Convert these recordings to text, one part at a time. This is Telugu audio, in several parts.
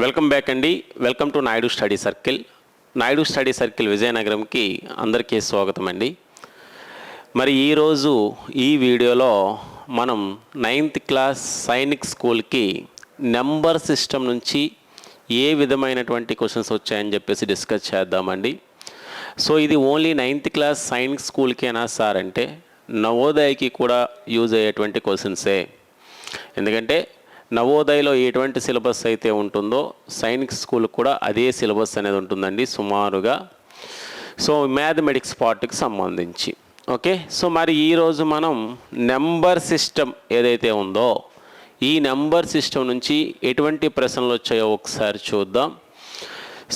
వెల్కమ్ బ్యాక్ అండి. Welcome to Naidu study circle. Naidu study circle విజయనగరంకి అందరికీ స్వాగతం అండి. మరి ఈరోజు ఈ వీడియోలో మనం 9th క్లాస్ సైనిక్ స్కూల్కి నెంబర్ సిస్టమ్ నుంచి ఏ విధమైనటువంటి క్వశ్చన్స్ వచ్చాయని చెప్పేసి డిస్కస్ చేద్దామండి. సో ఇది ఓన్లీ 9th క్లాస్ సైనిక్ స్కూల్కేనా సార్ అంటే నవోదయకి కూడా యూజ్ అయ్యేటువంటి క్వశ్చన్సే. ఎందుకంటే నవోదయలో ఎటువంటి సిలబస్ అయితే ఉంటుందో సైనిక్ స్కూల్ కూడా అదే సిలబస్ అనేది ఉంటుందండి సుమారుగా. సో మ్యాథమెటిక్స్ పార్ట్కి సంబంధించి ఓకే. సో మరి ఈరోజు మనం నెంబర్ సిస్టమ్ ఏదైతే ఉందో ఈ నెంబర్ సిస్టమ్ నుంచి ఎటువంటి ప్రశ్నలు వచ్చాయో ఒకసారి చూద్దాం.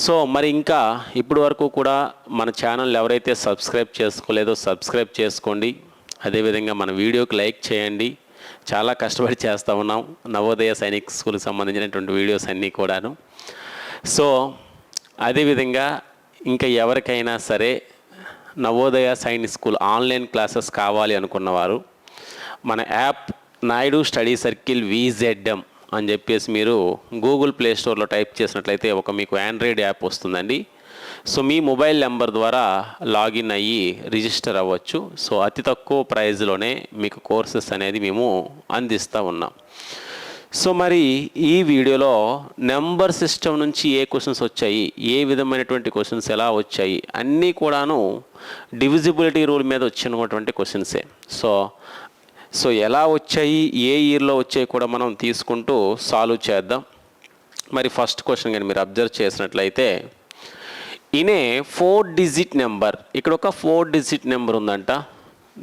సో మరి ఇంకా ఇప్పటి వరకు కూడా మన ఛానల్ ఎవరైతే సబ్స్క్రైబ్ చేసుకోలేదో సబ్స్క్రైబ్ చేసుకోండి. అదేవిధంగా మన వీడియోకి లైక్ చేయండి. చాలా కష్టపడి చేస్తూ ఉన్నాం నవోదయ సైనిక్ స్కూల్కి సంబంధించినటువంటి వీడియోస్ అన్నీ కూడాను. సో అదేవిధంగా ఇంకా ఎవరికైనా సరే Navodaya Sainik school online classes కావాలి అనుకున్నవారు మన app Naidu study circle VZM అని చెప్పేసి మీరు గూగుల్ ప్లే స్టోర్లో టైప్ చేసినట్లయితే మీకు ఆండ్రాయిడ్ యాప్ వస్తుందండి. సో మీ మొబైల్ నెంబర్ ద్వారా లాగిన్ అయ్యి రిజిస్టర్ అవ్వచ్చు. సో అతి తక్కువ ప్రైజ్లోనే మీకు కోర్సెస్ అనేది మేము అందిస్తూ ఉన్నాం. సో మరి ఈ వీడియోలో నెంబర్ సిస్టమ్ నుంచి ఏ క్వశ్చన్స్ వచ్చాయి, ఏ విధమైనటువంటి క్వశ్చన్స్ ఎలా వచ్చాయి అన్నీ కూడాను డివిజిబిలిటీ రూల్ మీద వచ్చినటువంటి క్వశ్చన్సే. సో ఎలా వచ్చాయి, ఏ ఇయర్లో వచ్చాయి కూడా మనం తీసుకుంటూ సాల్వ్ చేద్దాం. మరి ఫస్ట్ క్వశ్చన్ కానీ మీరు అబ్జర్వ్ చేసినట్లయితే ఇన్ ఏ 4-digit నెంబర్, ఇక్కడ ఒక 4-digit నెంబర్ ఉందంట.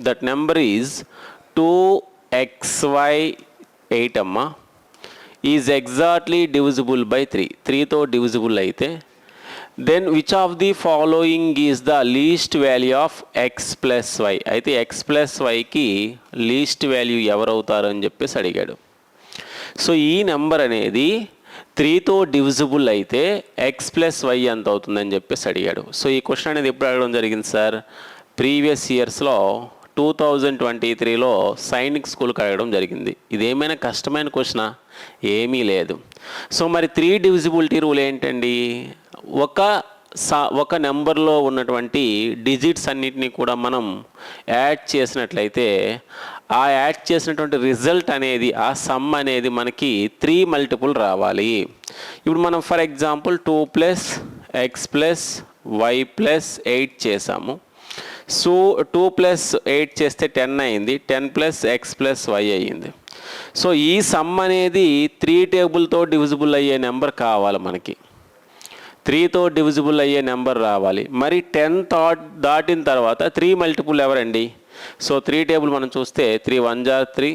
దట్ నెంబర్ ఈజ్ 2xy8 అమ్మ ఈజ్ ఎగ్జాక్ట్లీ డివిజిబుల్ బై 3. 3తో డివిజిబుల్ అయితే then which of the following is the least value of x+y. అయితే x+yకి లీస్ట్ వాల్యూ ఎవరవుతారు అని చెప్పేసి అడిగాడు. సో ఈ నెంబర్ అనేది 3తో డివిజిబుల్ అయితే x+y ఎంత అవుతుందని చెప్పేసి అడిగాడు. సో ఈ క్వశ్చన్ అనేది ఎప్పుడు అడగడం జరిగింది సార్? ప్రీవియస్ ఇయర్స్లో 2023లో సైనిక్ స్కూల్కి అడగడం జరిగింది. ఇదేమైనా కష్టమైన క్వశ్చనా? ఏమీ లేదు. సో మరి 3 డివిజిబిలిటీ రూల్ ఏంటండి? ఒక నెంబర్లో ఉన్నటువంటి డిజిట్స్ అన్నిటినీ కూడా మనం యాడ్ చేసినట్లయితే ఆ యాడ్ చేసినటువంటి రిజల్ట్ అనేది, ఆ సమ్ అనేది మనకి 3 మల్టిపుల్ రావాలి. ఇప్పుడు మనం ఫర్ ఎగ్జాంపుల్ 2 + x + y + 8 చేసాము. సో 2 + 8 చేస్తే 10 అయింది. 10 + x + y అయ్యింది. సో ఈ సమ్ అనేది 3 టేబుల్తో డివిజిబుల్ అయ్యే నెంబర్ కావాలి మనకి. 3తో డివిజిబుల్ అయ్యే నెంబర్ రావాలి. మరి 10 దాటిన తర్వాత 3 మల్టిపుల్ ఎవరండి? సో 3 టేబుల్ మనం చూస్తే 3 × 1 = 3,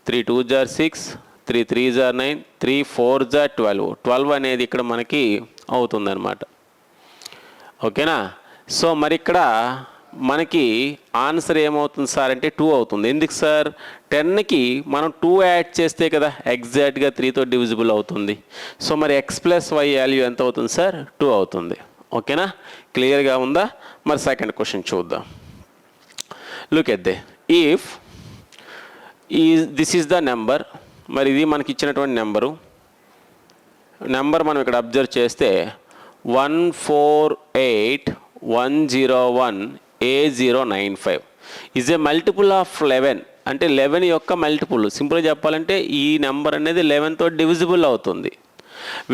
3 × 2 = 6, 3 × 3 = 9, 3 × 4 = 12. 12 అనేది ఇక్కడ మనకి అవుతుందన్నమాట. ఓకేనా? సో మరి ఇక్కడ మనకి ఆన్సర్ ఏమవుతుంది సార్ అంటే 2 అవుతుంది. ఎందుకు సార్? 10కి మనం 2 యాడ్ చేస్తే కదా ఎగ్జాక్ట్గా 3తో డివిజిబుల్ అవుతుంది. సో మరి x+y వాల్యూ ఎంత అవుతుంది సార్? 2 అవుతుంది. ఓకేనా? క్లియర్గా ఉందా? మరి సెకండ్ క్వశ్చన్ చూద్దాం. Look at they. If this is the number, మరి ఇది మనకి ఇచ్చినటువంటి నెంబర్ మనం ఇక్కడ అబ్జర్వ్ చేస్తే 148,101,A095 is a multiple of 11. అంటే 11 యొక్క మల్టిపుల్. సింపుల్గా చెప్పాలంటే ఈ నెంబర్ అనేది 11తో డివిజిబుల్ అవుతుంది.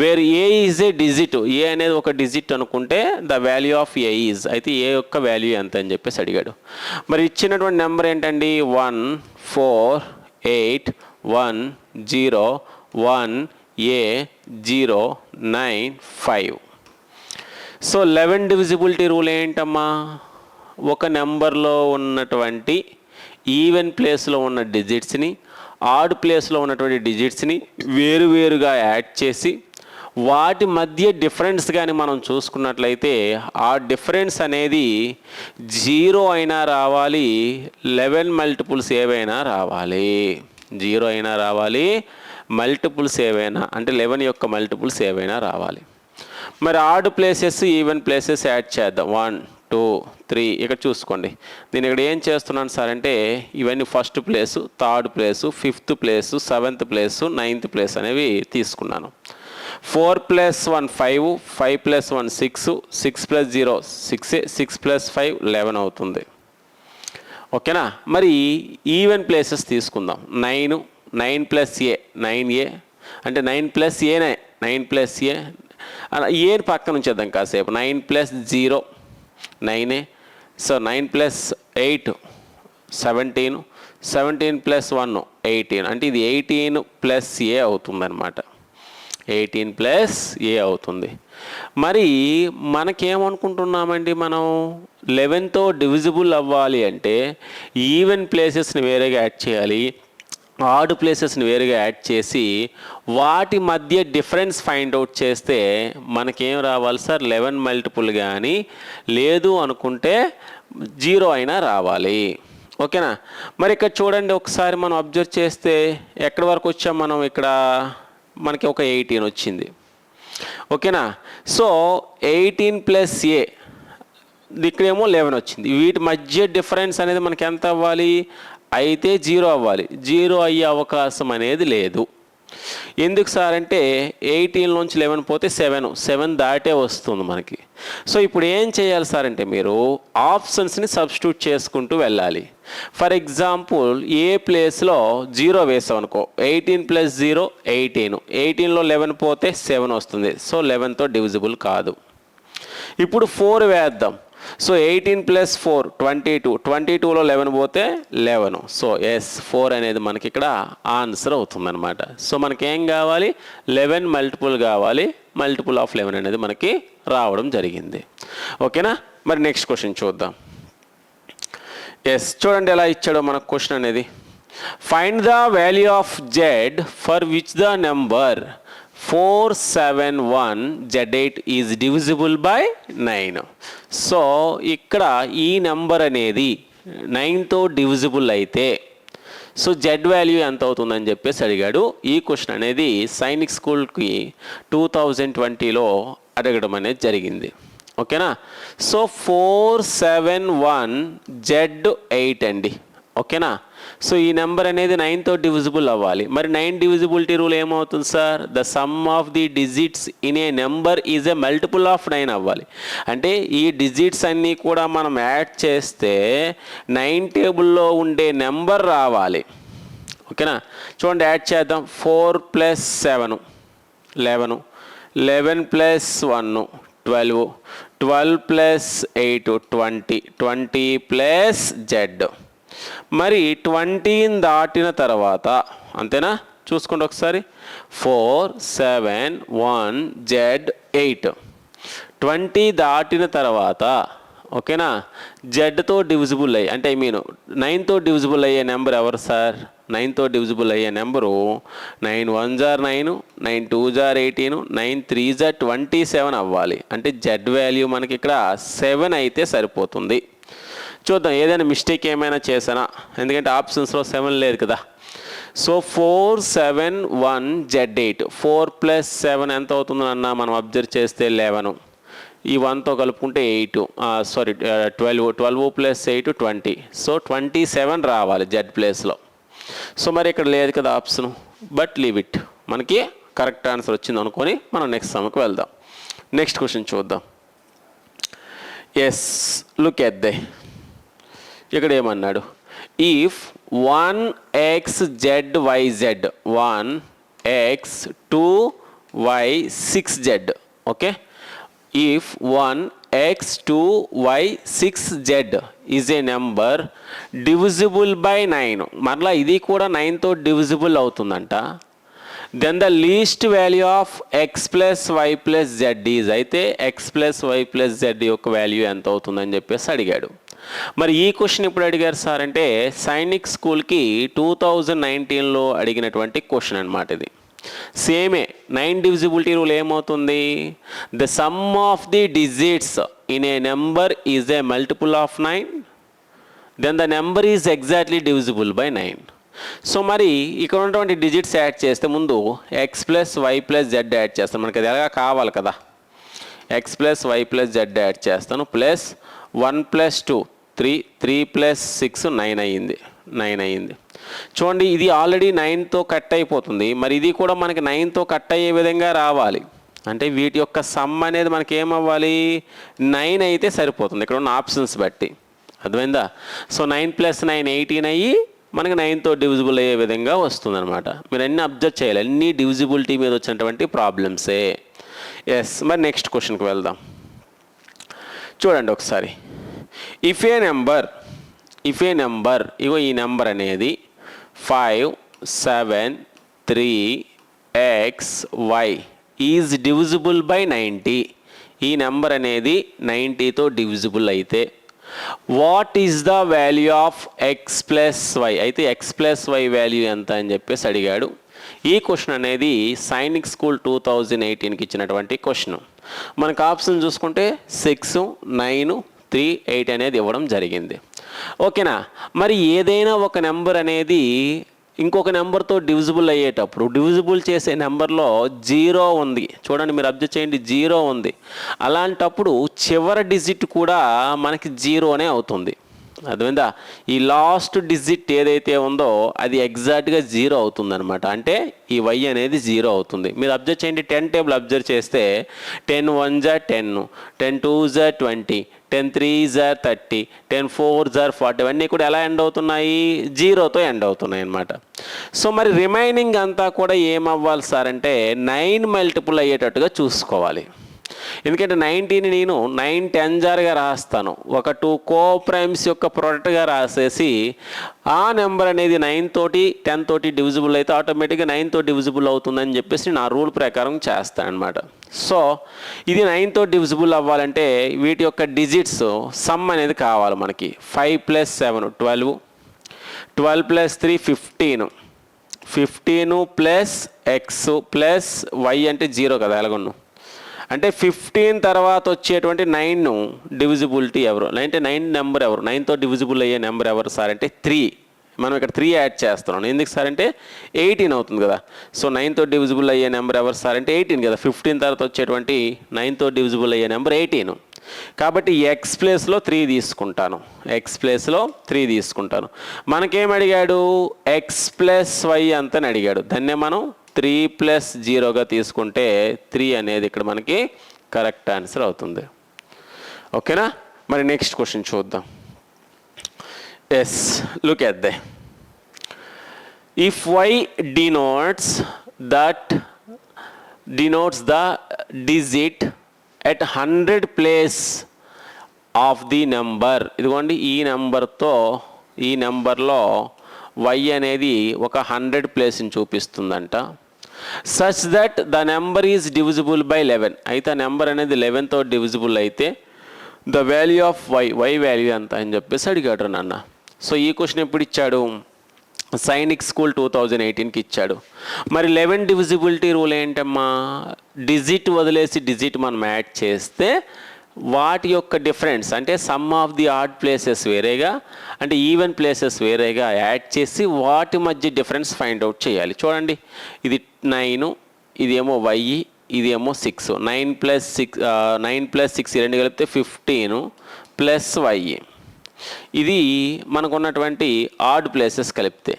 Where A is A digit, A అనేది ఒక డిజిట్ అనుకుంటే the value of A is, అయితే ఏ యొక్క వాల్యూ ఎంత అని చెప్పేసి అడిగాడు. మరి ఇచ్చినటువంటి నెంబర్ ఏంటండి? 148,101,A095. సో 11 డివిజిబిలిటీ రూల్ ఏంటమ్మా? ఒక నెంబర్లో ఉన్నటువంటి ఈవెన్ ప్లేస్లో ఉన్న డిజిట్స్ని, ఆడ్ ప్లేస్లో ఉన్నటువంటి డిజిట్స్ని వేరువేరుగా యాడ్ చేసి వాటి మధ్య డిఫరెన్స్ కానీ మనం చూసుకున్నట్లయితే ఆ డిఫరెన్స్ అనేది 0 అయినా రావాలి, 11 మల్టిపుల్స్ ఏవైనా రావాలి. 0 అయినా రావాలి, మల్టిపుల్స్ ఏవైనా అంటే 11 యొక్క మల్టిపుల్స్ ఏవైనా రావాలి. మరి odd places, even places add చేద్దాం. 1, 2, 3 ఇక్కడ చూసుకోండి. నేను ఇక్కడ ఏం చేస్తున్నాను సార్ అంటే ఇవన్నీ first place, third place, 5th place, 7th place, 9th place అనేవి తీసుకున్నాను. 4 + 1 5, 5 + 1 6, 6 + 0 6, 6 + 5 11 అవుతుంది. ఓకేనా. మరి ఈవెన్ ప్లేసెస్ తీసుకుందాం. 9, 9 + a 9a, అంటే 9 + a 9 + a ఏని పక్కన ఉంచేద్దాం కాసేపు. 9 + 0 9a, సో 9 + 8 17, 17 + 1 18, అంటే ఇది 18 + a అవుతుందన్నమాట. 18 + a అవుతుంది. మరి మనకేమనుకుంటున్నామండి, మనం 11తో డివిజిబుల్ అవ్వాలి అంటే ఈవెన్ ప్లేసెస్ని వేరేగా యాడ్ చేయాలి, ఆడ్ ప్లేసెస్ని వేరుగా యాడ్ చేసి వాటి మధ్య డిఫరెన్స్ ఫైండ్ అవుట్ చేస్తే మనకేం రావాలి సార్? 11 మల్టిపుల్ కానీ, లేదు అనుకుంటే 0 అయినా రావాలి. ఓకేనా. మరి ఇక్కడ చూడండి ఒకసారి మనం అబ్జర్వ్ చేస్తే ఎక్కడి వరకు వచ్చాం మనం? ఇక్కడ మనకి ఒక 18 వచ్చింది. ఓకేనా. సో 18 + a, ఇక్కడేమో 11 వచ్చింది. వీటి మధ్య డిఫరెన్స్ అనేది మనకి ఎంత అవ్వాలి? అయితే 0 అవ్వాలి. 0 అయ్యే అవకాశం అనేది లేదు. ఎందుకు సార్ అంటే 18 నుంచి 11 పోతే 7 దాటే వస్తుంది మనకి. సో ఇప్పుడు ఏం చేయాలి సార్ అంటే మీరు ఆప్షన్స్ని సబ్స్టిట్యూట్ చేసుకుంటూ వెళ్ళాలి. ఫర్ ఎగ్జాంపుల్ ఏ ప్లేస్లో 0 వేసాం అనుకో, 18 + 0 18, 18లో 11 పోతే 7 వస్తుంది. సో 11తో డివిజిబుల్ కాదు. ఇప్పుడు 4 వేద్దాం. సో 18 + 4 22, 22లో 11 పోతే 11. సో ఎస్ 4 అనేది మనకి ఇక్కడ ఆన్సర్ అవుతుందన్నమాట. సో మనకేం కావాలి? 11 మల్టిపుల్ కావాలి. మల్టిపుల్ ఆఫ్ 11 అనేది మనకి రావడం జరిగింది. ఓకేనా. మరి నెక్స్ట్ క్వశ్చన్ చూద్దాం. ఎస్ చూడండి ఎలా ఇచ్చాడో మనకు క్వశ్చన్ అనేది. Find the value of Z for which the number 471 Z8 is divisible by 9. So ఇక్కడ ఈ నెంబర్ అనేది 9తో డివిజిబుల్ అయితే సో జెడ్ వాల్యూ ఎంత అవుతుందని చెప్పేసి అడిగాడు. ఈ క్వశ్చన్ అనేది సైనిక్ స్కూల్కి 2020లో అడగడం అనేది జరిగింది. ఓకేనా. సో 471 Z8 అండి. ఓకేనా. సో ఈ నెంబర్ అనేది 9తో డివిజిబుల్ అవ్వాలి. మరి 9 డివిజిబిలిటీ రూల్ ఏమవుతుంది sir? The sum of the digits in a number is a multiple of 9 అవ్వాలి. అంటే ఈ డిజిట్స్ అన్నీ కూడా మనం యాడ్ చేస్తే 9 టేబుల్లో ఉండే నెంబర్ రావాలి. ఓకేనా. చూడండి యాడ్ చేద్దాం. 4 + 7 11, 11 + 1 12, 12 + 8 20, 20 + Z. మరి 20 దాటిన తర్వాత అంతేనా? చూసుకోండి ఒకసారి. 471 Z8 20 దాటిన తర్వాత ఓకేనా జెడ్తో డివిజిబుల్ అయ్యి అంటే 9తో డివిజిబుల్ అయ్యే నెంబర్ ఎవరు సార్? 9తో డివిజిబుల్ అయ్యే number 9 1s are 9, 9 2s are 18, 9 3s are 27 అవ్వాలి. అంటే జెడ్ వాల్యూ మనకి ఇక్కడ 7 అయితే సరిపోతుంది. చూద్దాం ఏదైనా మిస్టేక్ ఏమైనా చేసానా, ఎందుకంటే ఆప్షన్స్లో 7 లేదు కదా. సో 471 Z8 4 + 7 ఎంత అవుతుందన్న మనం అబ్జర్వ్ చేస్తే 11, ఈ 1తో కలుపుకుంటే 8 సారీ 12, 12 + 8 20. సో 27 రావాలి జెడ్ ప్లేస్లో. సో మరి ఇక్కడ లేదు కదా ఆప్షన్, బట్ లీవ్ ఇట్. మనకి కరెక్ట్ ఆన్సర్ వచ్చింది అనుకొని మనం నెక్స్ట్ సమ్కి వెళ్దాం. నెక్స్ట్ క్వశ్చన్ చూద్దాం. Yes look at they. ఇక్కడ ఏమన్నాడు? If 1xZYZ 1x 2y 6z. Okay. if 1x2y 6z is a number divisible by 9, మరలా ఇది కూడా 9తో డివిజిబుల్ అవుతుందంట. then the least value of x plus y plus z is, అయితే x plus y plus z యొక్క వాల్యూ ఎంత అవుతుందని చెప్పేసి అడిగాడు. మరి ఈ క్వశ్చన్ ఇప్పుడు అడిగారు సార్ అంటే సైనిక్ స్కూల్కి 2019లో అడిగినటువంటి క్వశ్చన్ అనమాట ఇది. సేమే 9 డివిజిబిలిటీ రూల్ ఏమవుతుంది? The sum of the digits in a number is a multiple of 9, then the number is exactly divisible by 9. So మరి ఇక్కడ ఉన్నటువంటి డిజిట్స్ యాడ్ చేస్తే ముందు x plus y plus z add చేస్తాను, మనకి అది ఎలాగా కావాలి కదా. X plus y plus z add చేస్తాను, ప్లస్ 1 + 2 3, 3 + 6 9 అయ్యింది. చూడండి, ఇది ఆల్రెడీ 9తో కట్ అయిపోతుంది. మరి ఇది కూడా మనకి 9తో కట్ అయ్యే విధంగా రావాలి. అంటే వీటి యొక్క సమ్ అనేది మనకి ఏమవ్వాలి, 9 అయితే సరిపోతుంది ఇక్కడ ఉన్న ఆప్షన్స్ బట్టి. అర్థమైందా? సో 9 + 9 18 అయ్యి మనకి 9తో డివిజిబుల్ అయ్యే విధంగా వస్తుందన్నమాట. మీరు అన్నీ అబ్జర్వ్ చేయాలి, అన్నీ డివిజిబిలిటీ మీద వచ్చినటువంటి ప్రాబ్లమ్సే. ఎస్, మరి నెక్స్ట్ క్వశ్చన్కి వెళ్దాం. చూడండి ఒకసారి. ఇఫ్ ఏ నెంబర్ ఇగో ఈ నెంబర్ అనేది 5 7 3 x y is divisible by 90. ఈ నెంబర్ అనేది 90తో డివిజిబుల్ అయితే what is the value of x + y? అయితే x + y వాల్యూ ఎంత అని చెప్పేసి అడిగాడు. ఈ క్వశ్చన్ అనేది సైనిక్ స్కూల్ 2018కి ఇచ్చినటువంటి క్వశ్చన్. మనకు ఆప్షన్ చూసుకుంటే 6 9 3 8 అనేది ఇవ్వడం జరిగింది. ఓకేనా? మరి ఏదైనా ఒక నెంబర్ అనేది ఇంకొక నెంబర్తో డివిజిబుల్ అయ్యేటప్పుడు డివిజిబుల్ చేసే నెంబర్లో 0 ఉంది. చూడండి, మీరు అబ్జర్వ్ చేయండి, 0 ఉంది. అలాంటప్పుడు చివరి డిజిట్ కూడా మనకి 0నే అవుతుంది. అర్థమైందా? ఈ లాస్ట్ డిజిట్ ఏదైతే ఉందో అది ఎగ్జాక్ట్గా 0 అవుతుందన్నమాట. అంటే ఈ y అనేది 0 అవుతుంది. మీరు అబ్జర్వ్ చేయండి, 10 టేబుల్ అబ్జర్వ్ చేస్తే 10 1 = 10, 10 2 = 20, 10 3 = 30, 10 4 = 40. ఇవన్నీ కూడా ఎలా ఎండ్ అవుతున్నాయి, 0తో ఎండ్ అవుతున్నాయి అన్నమాట. సో మరి రిమైనింగ్ అంతా కూడా ఏమవ్వాలి సార్ అంటే 9 మల్టిపుల్ అయ్యేటట్టుగా చూసుకోవాలి. ఎందుకంటే 90ని నేను 9 10 జార్గా రాస్తాను, ఒక 2 కోప్రైమ్స్ యొక్క ప్రొడక్ట్గా రాసేసి ఆ నెంబర్ అనేది 9 తోటి 10 తోటి డివిజిబుల్ అయితే ఆటోమేటిక్గా 9తో డివిజిబుల్ అవుతుందని చెప్పేసి నా రూల్ ప్రకారం చేస్తాను అనమాట. సో ఇది 9తో డివిజిబుల్ అవ్వాలంటే వీటి యొక్క డిజిట్స్ సమ్ అనేది కావాలి మనకి. 5 + 7 12, 12 + 3 15, 15 + x + y అంటే 0 కదా ఎలాగొన్ను. అంటే 15 తర్వాత వచ్చేటువంటి 9 డివిజిబిలిటీ ఎవరు అంటే 9 నెంబర్ ఎవరు, 9తో డివిజిబుల్ అయ్యే నెంబర్ ఎవరు సార్ అంటే 3. మనం ఇక్కడ 3 యాడ్ చేస్తున్నాం. ఎందుకు సార్ అంటే 18 అవుతుంది కదా. సో 9తో డివిజిబుల్ అయ్యే నెంబర్ ఎవరు సార్ అంటే 18 కదా. 15 తర్వాత వచ్చేటువంటి 9తో డివిజిబుల్ అయ్యే నెంబర్ 18. కాబట్టి x ప్లేస్లో 3 తీసుకుంటాను, మనకేం అడిగాడు, x + y అంతని అడిగాడు. దాన్నే మనం 3 + 0గా తీసుకుంటే 3 అనేది ఇక్కడ మనకి కరెక్ట్ ఆన్సర్ అవుతుంది. ఓకేనా? మరి నెక్స్ట్ క్వశ్చన్ చూద్దాం. Yes, look at they. If y denotes the digit at 100 place of the number. ఇదిగోండి, ఈ నెంబర్లో y అనేది ఒక 100 ప్లేస్ని చూపిస్తుందంట. Such that the number is divisible by 11. అయితే ఆ నెంబర్ అనేది 11తో డివిజిబుల్ అయితే the value of y value ఎంత అని చెప్పేసి అడిగాడు నాన్న. సో ఈ క్వశ్చన్ ఎప్పుడు ఇచ్చాడు, సైనిక్ స్కూల్ 2018కి ఇచ్చాడు. మరి 11 డివిజిబిలిటీ రూల్ ఏంటమ్మా, డిజిట్ వదిలేసి డిజిట్ మనం యాడ్ చేస్తే వాటి యొక్క డిఫరెన్స్ అంటే some of the odd places వేరేగా అంటే ఈవెన్ ప్లేసెస్ వేరేగా యాడ్ చేసి వాటి మధ్య డిఫరెన్స్ ఫైండ్ అవుట్ చేయాలి. చూడండి, ఇది 9, ఇదేమో y, ఇదేమో 6. 9 + 6 రెండు కలిపితే 15 + y. ఇది మనకున్నటువంటి ఆడ్ ప్లేసెస్ కలిపితే.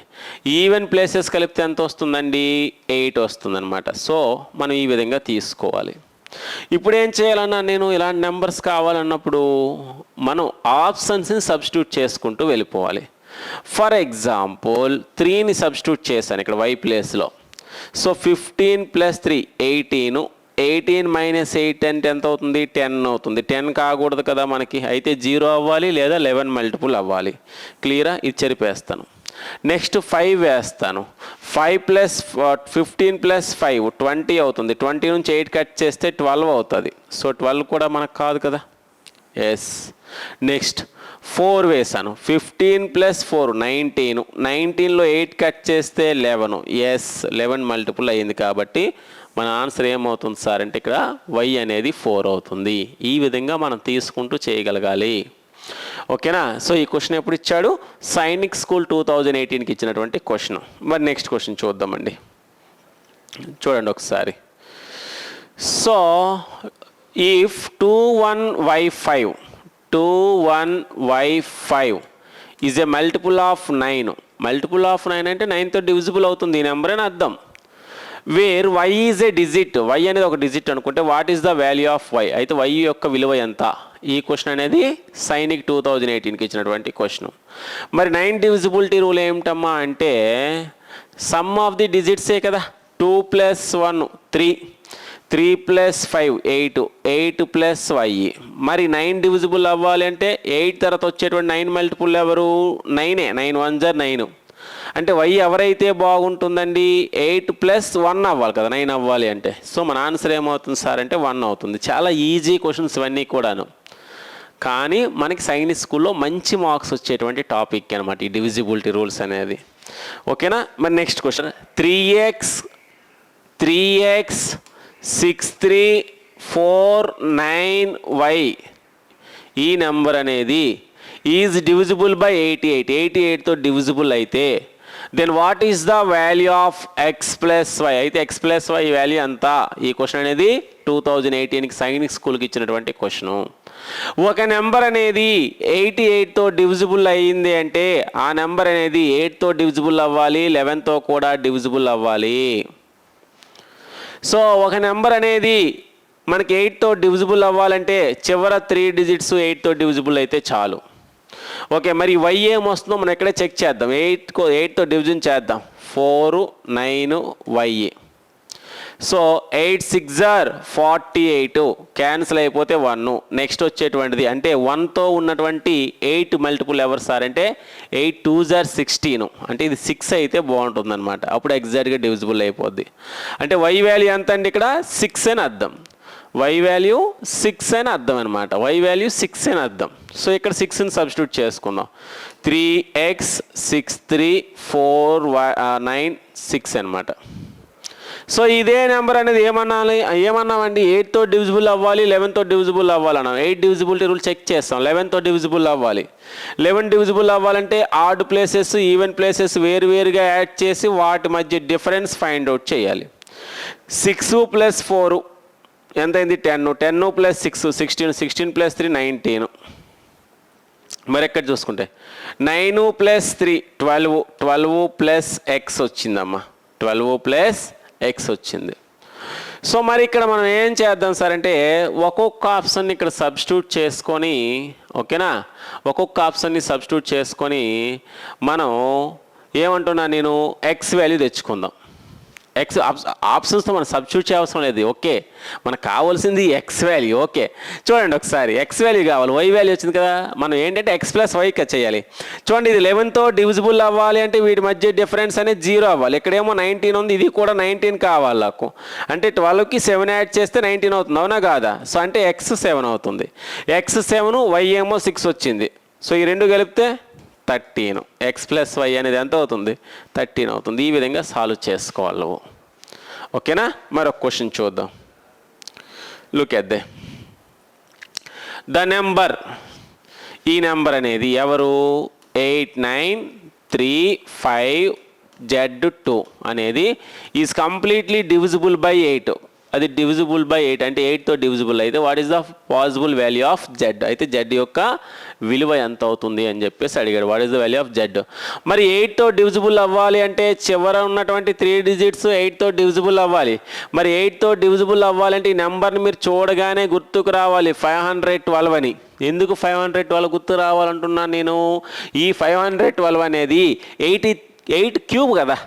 ఈవెన్ ప్లేసెస్ కలిపితే ఎంత వస్తుందండి, 8 వస్తుందన్నమాట. సో మనం ఈ విధంగా తీసుకోవాలి. ఇప్పుడు ఏం చేయాలన్నా, నేను ఇలాంటి నెంబర్స్ కావాలన్నప్పుడు మనం ఆప్షన్స్ని సబ్స్టిట్యూట్ చేసుకుంటూ వెళ్ళిపోవాలి. ఫర్ ఎగ్జాంపుల్ 3ని సబ్స్టిట్యూట్ చేశాను ఇక్కడ y ప్లేస్లో. సో 15 + 3 18, 18 - 8 అంటే ఎంత అవుతుంది, 10 అవుతుంది. 10 కాకూడదు కదా మనకి, అయితే 0 అవ్వాలి లేదా 11 మల్టిపుల్ అవ్వాలి. క్లియరా? ఇది చెరిపేస్తాను. నెక్స్ట్ 5 వేస్తాను. 15 + 5 20 అవుతుంది. 20 నుంచి 8 కట్ చేస్తే 12 అవుతుంది. సో 12 కూడా మనకు కాదు కదా. ఎస్. నెక్స్ట్ 4 వేసాను. 15 + 4 19, 19లో 8 కట్ చేస్తే 11. ఎస్, 11 మల్టిపుల్ అయ్యింది. కాబట్టి మన ఆన్సర్ ఏమవుతుంది సార్ అంటే ఇక్కడ y అనేది 4 అవుతుంది. ఈ విధంగా మనం తీసుకుంటూ చేయగలగాలి. ఓకేనా? సో ఈ క్వశ్చన్ ఎప్పుడు ఇచ్చాడు, సైనిక్ స్కూల్ 2018కి ఇచ్చినటువంటి క్వశ్చన్. మరి నెక్స్ట్ క్వశ్చన్ చూద్దామండి. చూడండి ఒకసారి. So if 21y5 is a multiple of 9, multiple of 9 అంటే 9తో డివిజిబుల్ అవుతుంది ఈ నెంబర్ అని అర్థం. Where y is A digit, వై అనేది ఒక డిజిట్ అనుకుంటే what is the value of y, అయితే వై యొక్క విలువ ఎంత? ఈ క్వశ్చన్ అనేది సైనిక్ 2018కి ఇచ్చినటువంటి క్వశ్చన్. మరి 9 డివిజిబిలిటీ రూల్ ఏమిటమ్మా అంటే సమ్ ఆఫ్ ది డిజిట్సే కదా. 2 + 1 3, 3 + 5 8, 8 + y. మరి 9 డివిజిబుల్ అవ్వాలి అంటే 8 తర్వాత వచ్చేటువంటి 9 మల్టిపుల్ ఎవరు? 9. 9 1 = 9. అంటే y ఎవరైతే బాగుంటుందండి? 8 + 1 అవ్వాలి కదా 9 అవ్వాలి అంటే. సో మన ఆన్సర్ ఏమవుతుంది సార్ అంటే 1 అవుతుంది. చాలా ఈజీ క్వశ్చన్స్ ఇవన్నీ కూడాను, కానీ మనకి సైన్స్ స్కూల్లో మంచి మార్క్స్ వచ్చేటువంటి టాపిక్ అనమాట ఈ డివిజిబిలిటీ రూల్స్ అనేది. ఓకేనా? మరి నెక్స్ట్ క్వశ్చన్ 3x 6 3 4 9 y ఈ నెంబర్ అనేది ఈజ్ డివిజిబుల్ బై 88. 88తో డివిజిబుల్ అయితే then what is the value of x plus y, అయితే ఎక్స్ ప్లస్ వై వాల్యూ ఎంత? ఈ క్వశ్చన్ అనేది 2018కి సైనిక్ స్కూల్కి ఇచ్చినటువంటి క్వశ్చను. ఒక నెంబర్ అనేది 88తో డివిజిబుల్ అయ్యింది అంటే ఆ నెంబర్ అనేది 8తో డివిజిబుల్ అవ్వాలి, 11తో కూడా డివిజిబుల్ అవ్వాలి. సో ఒక నెంబర్ అనేది మనకి 8తో డివిజిబుల్ అవ్వాలంటే చివర 3 డిజిట్స్ 8తో డివిజిబుల్ అయితే చాలు. ఓకే, మరి వై ఏమొస్తుందో మనం ఎక్కడే చెక్ చేద్దాం. 8తో డివిజన్ చేద్దాం. 4 9 y. సో 8 6 = 48, క్యాన్సిల్ అయిపోతే 1. నెక్స్ట్ వచ్చేటువంటిది అంటే 1తో ఉన్నటువంటి 8 మల్టిపుల్ ఎవరు సార్ అంటే 8 2 = 16, అంటే ఇది 6 అయితే బాగుంటుంది అనమాట. అప్పుడు ఎగ్జాక్ట్గా డివిజిబుల్ అయిపోద్ది. అంటే y వాల్యూ ఎంత అండి? ఇక్కడ 6 అని అర్థం. y వాల్యూ 6 అని అర్థం అనమాట. y వాల్యూ 6 అని అర్థం. సో ఇక్కడ 6ని సబ్స్టిట్యూట్ చేసుకుందాం. 3x 6 3 4 9 6 అనమాట. సో ఇదే నెంబర్ అనేది ఏమన్నామండి? 8తో డివిజిబుల్ అవ్వాలి, 11తో డివిజిబుల్ అవ్వాలన్నాం. 8 డివిజిబిలిటీ రూల్ చెక్ చేస్తాం. 11తో డివిజిబుల్ అవ్వాలి. 11 డివిజిబుల్ అవ్వాలంటే ఆడ్ ప్లేసెస్ ఈవెన్ ప్లేసెస్ వేరువేరుగా యాడ్ చేసి వాటి మధ్య డిఫరెన్స్ ఫైండ్ అవుట్ చేయాలి. 6 + 4 ఎంతైంది? 10. 10 + 6 16, 16 + 3 19. మరి ఎక్కడ చూసుకుంటే 9 + 3 12, 12 + x వచ్చిందమ్మా. 12 + x వచ్చింది. సో మరి ఇక్కడ మనం ఏం చేద్దాం సార్ అంటే ఒక్కొక్క ఆప్షన్ని ఇక్కడ సబ్స్టిట్యూట్ చేసుకొని, ఓకేనా, ఒక్కొక్క ఆప్షన్ని సబ్స్టిట్యూట్ చేసుకొని మనం ఏమంటున్నా నేను ఎక్స్ వాల్యూ తెచ్చుకుందాం. ఎక్స్ ఆప్షన్స్తో మనం సబ్స్టిట్యూట్ చేయవసరం లేదు. ఓకే, మనకు కావాల్సింది ఎక్స్ వాల్యూ. ఓకే, చూడండి ఒకసారి ఎక్స్ వాల్యూ కావాలి. వై వాల్యూ వచ్చింది కదా, మనం ఏంటంటే ఎక్స్ ప్లస్ వై చేయాలి. చూడండి, ఇది 11తో డివిజిబుల్ అవ్వాలి అంటే వీటి మధ్య డిఫరెన్స్ అనేది 0 అవ్వాలి. ఇక్కడేమో 19 ఉంది, ఇది కూడా 19 కావాలి నాకు. అంటే 12కి 7 యాడ్ చేస్తే 19 అవుతుంది, అవునా కాదా? సో అంటే ఎక్స్ 7 అవుతుంది. ఎక్స్ 7, వై ఏమో 6 వచ్చింది. సో ఈ రెండు కలిపితే 13. ఎక్స్ ప్లస్ వై అనేది ఎంత అవుతుంది? 13 అవుతుంది. ఈ విధంగా సాల్వ్ చేసుకోవాలి నువ్వు. ఓకేనా? మరొక క్వశ్చన్ చూద్దాం. Look at the number. ఈ నెంబర్ అనేది ఎవరు? 8935Z2 అనేది ఈజ్ కంప్లీట్లీ డివిజిబుల్ బై 8. అది డివిజిబుల్ బై 8 అంటే 8తో డివిజిబుల్ అయితే what is the possible value of Z, అయితే జెడ్ యొక్క విలువ ఎంత అవుతుంది అని చెప్పేసి అడిగాడు. What is the value of Z. మరి 8తో డివిజిబుల్ అవ్వాలి అంటే చివర ఉన్నటువంటి 3 డిజిట్స్ 8తో డివిజిబుల్ అవ్వాలి. మరి 8తో డివిజిబుల్ అవ్వాలంటే ఈ నెంబర్ని మీరు చూడగానే గుర్తుకు రావాలి 512 అని. ఎందుకు 512 గుర్తు రావాలంటున్నాను నేను? ఈ 512 అనేది 8 క్యూబ్ కదా,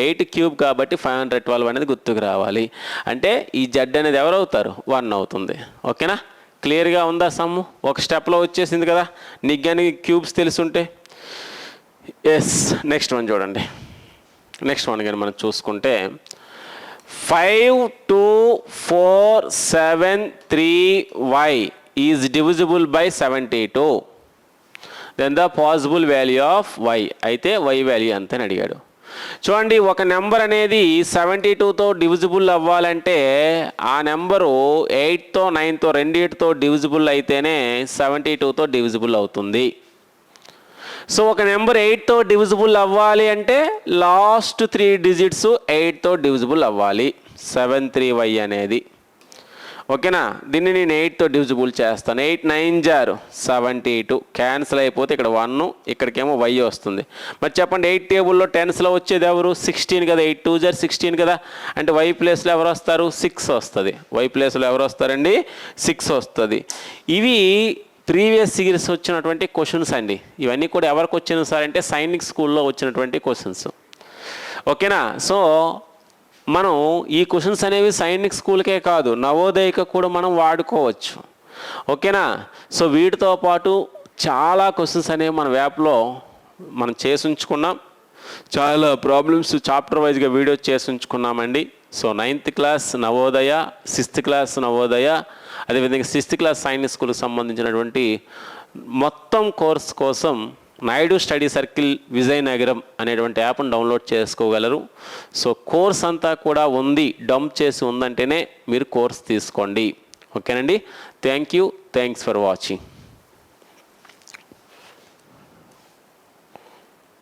8 క్యూబ్ కాబట్టి 512 అనేది గుర్తుకు రావాలి. అంటే ఈ జెడ్ అనేది ఎవరు అవుతారు? 1 అవుతుంది. ఓకేనా? క్లియర్గా ఉందా సమ్ము? ఒక స్టెప్లో వచ్చేసింది కదా నీకు కానీ క్యూబ్స్ తెలుసుంటే. ఎస్, నెక్స్ట్ వన్ చూడండి. నెక్స్ట్ వన్ కానీ మనం చూసుకుంటే 5247 is divisible by 72. Then the possible value of y, అయితే వై వాల్యూ ఎంత అని అడిగాడు. చూడండి, ఒక నెంబర్ అనేది 72తో డివిజిబుల్ అవ్వాలంటే ఆ నెంబరు 8తో 9తో రెండింటితో డివిజిబుల్ అయితేనే 72తో డివిజిబుల్ అవుతుంది. సో ఒక నెంబర్ 8తో డివిజిబుల్ అవ్వాలి అంటే లాస్ట్ 3 డిజిట్స్ 8తో డివిజిబుల్ అవ్వాలి. 73y అనేది. ఓకేనా, దీన్ని నేను 8తో డివిజిబుల్ చేస్తాను. 8 9 జార్ 72, క్యాన్సిల్ అయిపోతే ఇక్కడ 1, ఇక్కడికేమో y వస్తుంది. మరి చెప్పండి 8 టేబుల్లో టెన్స్లో వచ్చేది ఎవరు? 16 కదా, 8 2 జార్ 16 కదా, అంటే y ప్లేస్లో ఎవరు వస్తారు? 6 వస్తుంది. y ప్లేస్లో ఎవరు వస్తారండి? 6 వస్తుంది. ఇవి ప్రీవియస్ సిరీస్ వచ్చినటువంటి క్వశ్చన్స్ అండి. ఇవన్నీ కూడా ఎవరికి వచ్చిన సార్ అంటే సైనిక్ స్కూల్లో వచ్చినటువంటి క్వశ్చన్స్. ఓకేనా, సో మనం ఈ క్వశ్చన్స్ అనేవి సైనిక్ స్కూల్కే కాదు నవోదయకు కూడా మనం వాడుకోవచ్చు. ఓకేనా, సో వీటితో పాటు చాలా క్వశ్చన్స్ అనేవి మన యాప్లో మనం చేసి ఉంచుకున్నాం. చాలా ప్రాబ్లమ్స్ చాప్టర్ వైజ్గా వీడియో చేసి ఉంచుకున్నామండి. So 9th class Navodaya, 6th class Navodaya, అదేవిధంగా 6th క్లాస్ సైనిక్ స్కూల్కి సంబంధించినటువంటి మొత్తం కోర్స్ కోసం నాయుడు స్టడీ సర్కిల్ విజయనగరం అనేటువంటి యాప్ను డౌన్లోడ్ చేసుకోగలరు. సో కోర్స్ అంతా కూడా ఉంది, డంప్ చేసి ఉందంటేనే మీరు కోర్స్ తీసుకోండి. ఓకేనండి, థ్యాంక్స్ ఫర్ వాచింగ్.